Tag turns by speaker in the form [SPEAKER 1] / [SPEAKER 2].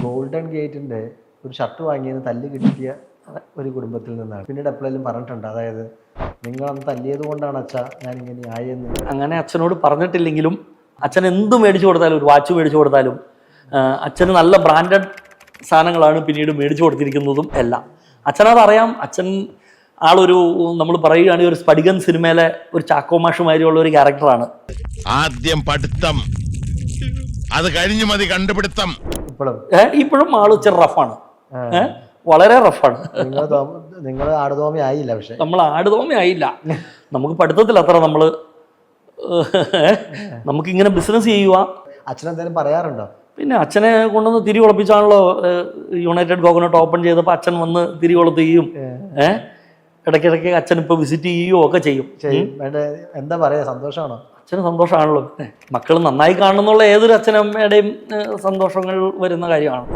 [SPEAKER 1] Golden ഗേറ്റിന്റെ ഒരു shirt വാങ്ങിയതിന് തല്ല് കിട്ടിയ ഒരു കുടുംബത്തിൽ നിന്നാണ്. പിന്നീട് എപ്പോഴെങ്കിലും പറഞ്ഞിട്ടുണ്ട്, അതായത് നിങ്ങൾ അന്ന് തല്ലിയത് കൊണ്ടാണ് അച്ഛാ ഞാൻ ഇങ്ങനെ ആയെന്ന്.
[SPEAKER 2] അങ്ങനെ അച്ഛനോട് പറഞ്ഞിട്ടില്ലെങ്കിലും അച്ഛൻ എന്ത് മേടിച്ചു കൊടുത്താലും, ഒരു വാച്ച് മേടിച്ചു കൊടുത്താലും അച്ഛന് നല്ല ബ്രാൻഡഡ് സാധനങ്ങളാണ് പിന്നീട് മേടിച്ചു കൊടുത്തിരിക്കുന്നതും എല്ലാം. അച്ഛനതറിയാം. അച്ഛൻ ആളൊരു, നമ്മൾ പറയുകയാണെങ്കിൽ ഒരു സ്പടികൻ സിനിമയിലെ ഒരു ചാക്കോ മാഷുമാരിയുള്ള ഒരു ക്യാരക്ടറാണ്.
[SPEAKER 3] ആദ്യം പഠിത്തം, അത് കഴിഞ്ഞു മതി കണ്ടുപിടുത്തം.
[SPEAKER 2] ഇപ്പോഴും ആള് ഇച്ചിരി റഫാണ്, വളരെ റഫാണ്.
[SPEAKER 1] നിങ്ങൾ ആടുതോമ ആയില്ല. പക്ഷെ
[SPEAKER 2] നമ്മൾ ആടുതോമ ആയില്ല. നമുക്ക് പഠിത്തത്തിൽ അത്ര നമുക്കിങ്ങനെ ബിസിനസ് ചെയ്യുക.
[SPEAKER 1] അച്ഛനെന്തായാലും പറയാറുണ്ടോ?
[SPEAKER 2] പിന്നെ അച്ഛനെ കൊണ്ടുവന്ന് തിരി ഉളപ്പിച്ചാണല്ലോ യുണൈറ്റഡ് കോക്കനട്ട് ഓപ്പൺ ചെയ്തപ്പോൾ അച്ഛൻ വന്ന് തിരി കൊളുത്തുകയും ഇടയ്ക്കിടയ്ക്ക് അച്ഛൻ ഇപ്പോൾ വിസിറ്റ് ചെയ്യുകയോ ഒക്കെ ചെയ്യും.
[SPEAKER 1] എന്താ പറയാ, സന്തോഷമാണോ?
[SPEAKER 2] അച്ഛന് സന്തോഷമാണല്ലോ. പിന്നെ മക്കൾ നന്നായി കാണുന്നുള്ള ഏതൊരു അച്ഛനമ്മയുടെയും സന്തോഷങ്ങൾ വരുന്ന കാര്യമാണ്.